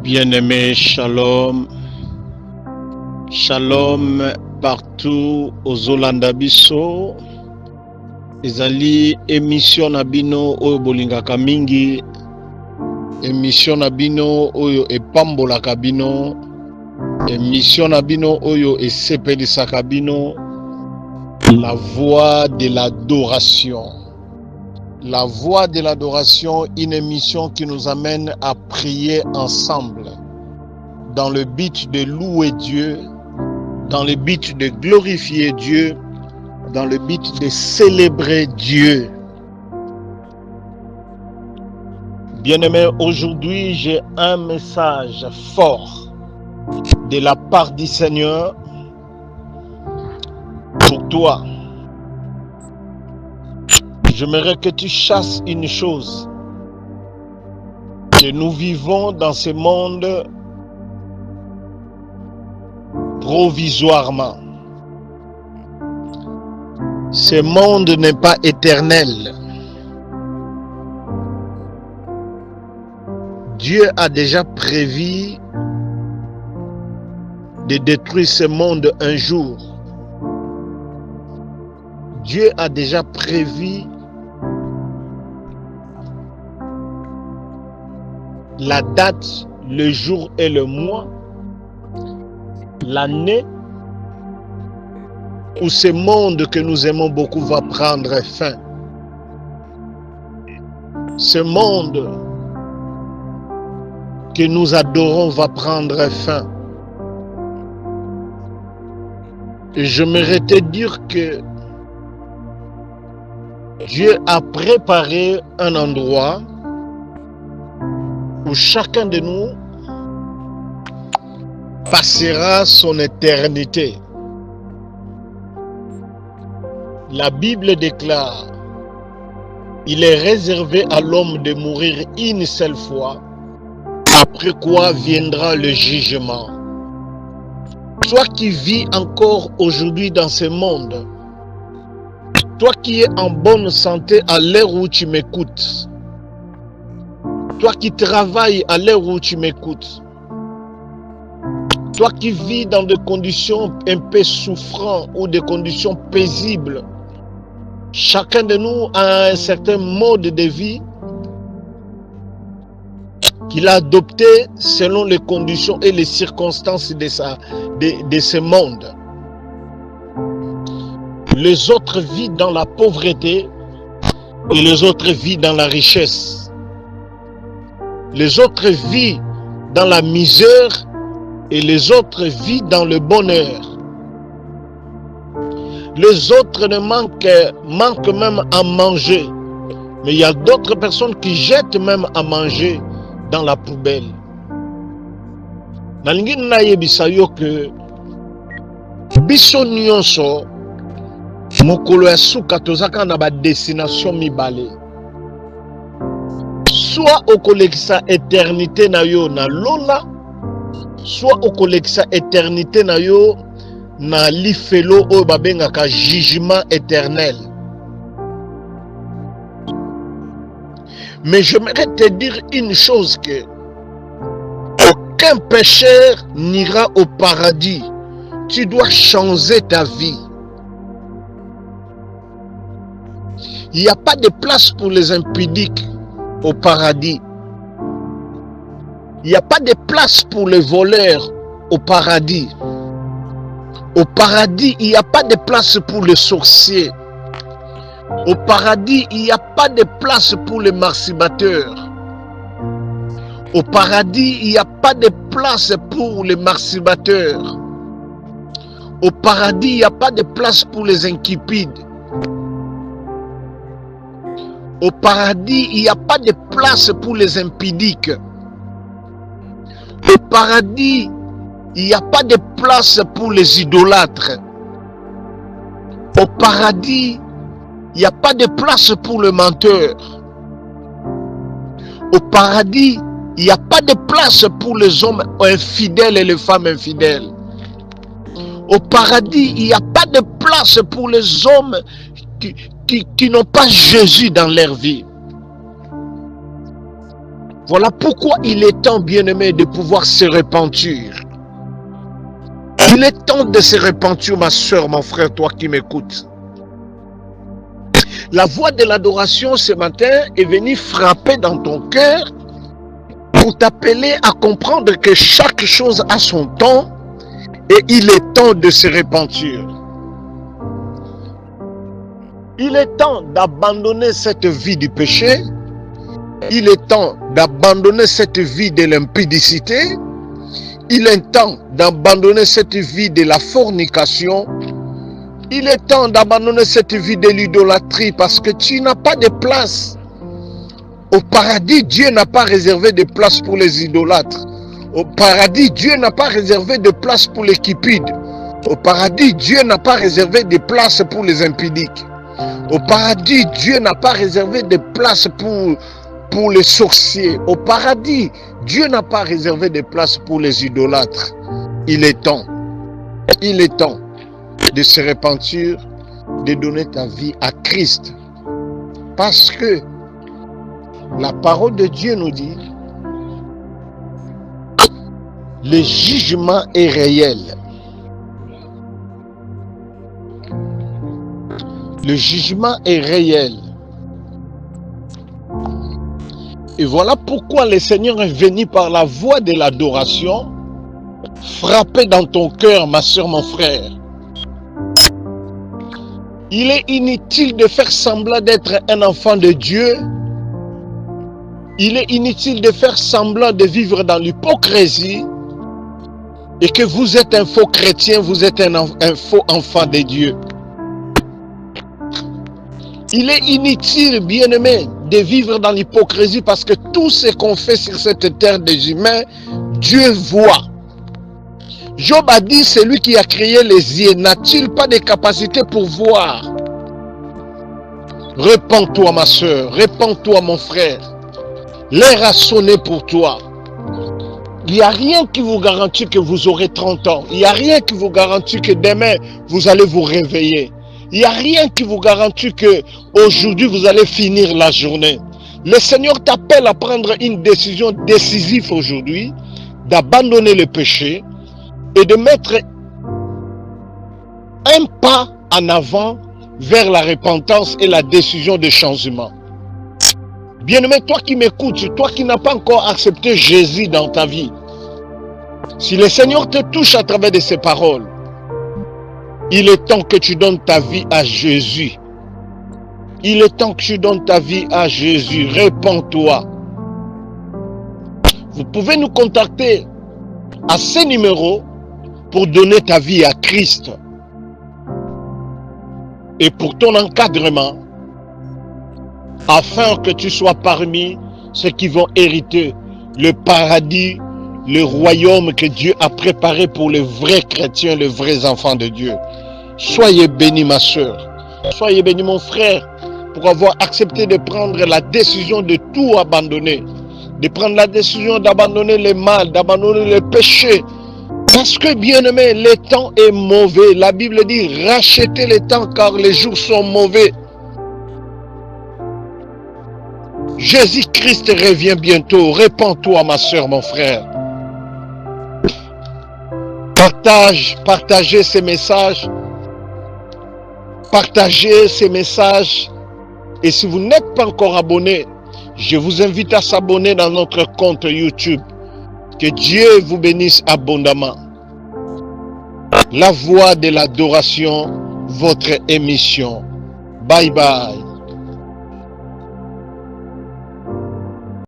Bien-aimés, shalom. Shalom partout aux Olandabiso. Ezali émission na bino oyo bolingaka mingi. Émission na bino oyo epambolaka bino. Émission na bino oyo esepelisaka bino. La voix de l'adoration. La voix de l'adoration, une émission qui nous amène à prier ensemble dans le but de louer Dieu, dans le but de glorifier Dieu, dans le but de célébrer Dieu. Bien-aimés, aujourd'hui j'ai un message fort de la part du Seigneur pour toi. J'aimerais que tu chasses une chose, que nous vivons dans ce monde provisoirement. Ce monde n'est pas éternel. Dieu a déjà prévu de détruire ce monde un jour. Dieu a déjà prévu la date, le jour et le mois, l'année où ce monde que nous aimons beaucoup va prendre fin. Ce monde que nous adorons va prendre fin. Et j'aimerais te dire que Dieu a préparé un endroit où chacun de nous passera son éternité. La Bible déclare, il est réservé à l'homme de mourir une seule fois, après quoi viendra le jugement. Toi qui vis encore aujourd'hui dans ce monde, toi qui es en bonne santé à l'heure où tu m'écoutes, toi qui travailles à l'heure où tu m'écoutes, toi qui vis dans des conditions un peu souffrantes ou des conditions paisibles, chacun de nous a un certain mode de vie qu'il a adopté selon les conditions et les circonstances de ce monde. Les autres vivent dans la pauvreté et les autres vivent dans la richesse. Les autres vivent dans la misère et les autres vivent dans le bonheur. Les autres ne manquent même à manger. Mais il y a d'autres personnes qui jettent même à manger dans la poubelle. Nalingi nayebisa yo que biso nyonso mokolo ya suka tozaka na ba destination mibale. Soit okolekisa éternité na yo na lola, soit okolekisa éternité na yo na lifelo oyo babengaka jugement éternel. Mais j'aimerais te dire une chose, que aucun pécheur n'ira au paradis. Tu dois changer ta vie. Il n'y a pas de place pour les impudiques au paradis. Il n'y a pas de place pour les voleurs au paradis. Au paradis, il n'y a pas de place pour les sorciers. Au paradis, il n'y a pas de place pour les marcibateurs. Au paradis, il n'y a pas de place pour les marcibateurs. Au paradis, il n'y a pas de place pour les incupides. Au paradis, il n'y a pas de place pour les impudiques. Au paradis, il n'y a pas de place pour les idolâtres. Au paradis, il n'y a pas de place pour le menteur. Au paradis, il n'y a pas de place pour les hommes infidèles et les femmes infidèles. Au paradis, il n'y a pas de place pour les hommes qui n'ont pas Jésus dans leur vie. Voilà pourquoi il est temps, bien-aimé, de pouvoir se repentir. Il est temps de se repentir, ma soeur, mon frère, toi qui m'écoutes. La voix de l'adoration ce matin est venue frapper dans ton cœur pour t'appeler à comprendre que chaque chose a son temps et il est temps de se repentir. Il est temps d'abandonner cette vie du péché. Il est temps d'abandonner cette vie de l'impudicité. Il est temps d'abandonner cette vie de la fornication. Il est temps d'abandonner cette vie de l'idolâtrie parce que tu n'as pas de place. Au paradis, Dieu n'a pas réservé de place pour les idolâtres. Au paradis, Dieu n'a pas réservé de place pour les cupides. Au paradis, Dieu n'a pas réservé de place pour les impudiques. Au paradis, Dieu n'a pas réservé de place pour les sorciers. Au paradis, Dieu n'a pas réservé de place pour les idolâtres. Il est temps de se repentir, de donner ta vie à Christ. Parce que la parole de Dieu nous dit, le jugement est réel. Le jugement est réel. Et voilà pourquoi le Seigneur est venu par la voix de l'adoration, frapper dans ton cœur, ma soeur, mon frère. Il est inutile de faire semblant d'être un enfant de Dieu. Il est inutile de faire semblant de vivre dans l'hypocrisie et que vous êtes un faux chrétien, vous êtes un faux enfant de Dieu. Il est inutile, bien-aimé, de vivre dans l'hypocrisie parce que tout ce qu'on fait sur cette terre des humains, Dieu voit. Job a dit, celui qui a créé les yeux, n'a-t-il pas de capacité pour voir? Répands-toi, ma soeur, répands-toi, mon frère. L'heure a sonné pour toi. Il n'y a rien qui vous garantit que vous aurez 30 ans. Il n'y a rien qui vous garantit que demain, vous allez vous réveiller. Il n'y a rien qui vous garantit que aujourd'hui vous allez finir la journée. Le Seigneur t'appelle à prendre une décision décisive aujourd'hui, d'abandonner le péché et de mettre un pas en avant vers la repentance et la décision de changement. Bien-aimé, toi qui m'écoutes, toi qui n'as pas encore accepté Jésus dans ta vie, si le Seigneur te touche à travers de ses paroles, il est temps que tu donnes ta vie à Jésus. Il est temps que tu donnes ta vie à Jésus. Répands-toi. Vous pouvez nous contacter à ce numéro pour donner ta vie à Christ. Et pour ton encadrement, afin que tu sois parmi ceux qui vont hériter le paradis, le royaume que Dieu a préparé pour les vrais chrétiens, les vrais enfants de Dieu. Soyez bénis, ma soeur. Soyez bénis, mon frère, pour avoir accepté de prendre la décision de tout abandonner. De prendre la décision d'abandonner le mal, d'abandonner le péché. Parce que, bien-aimé, le temps est mauvais. La Bible dit, rachetez le temps car les jours sont mauvais. Jésus-Christ revient bientôt. Répands-toi, ma soeur, mon frère. Partagez ces messages. Partagez ces messages. Et si vous n'êtes pas encore abonné, je vous invite à s'abonner dans notre compte YouTube. Que Dieu vous bénisse abondamment. La voix de l'adoration, votre émission. Bye bye.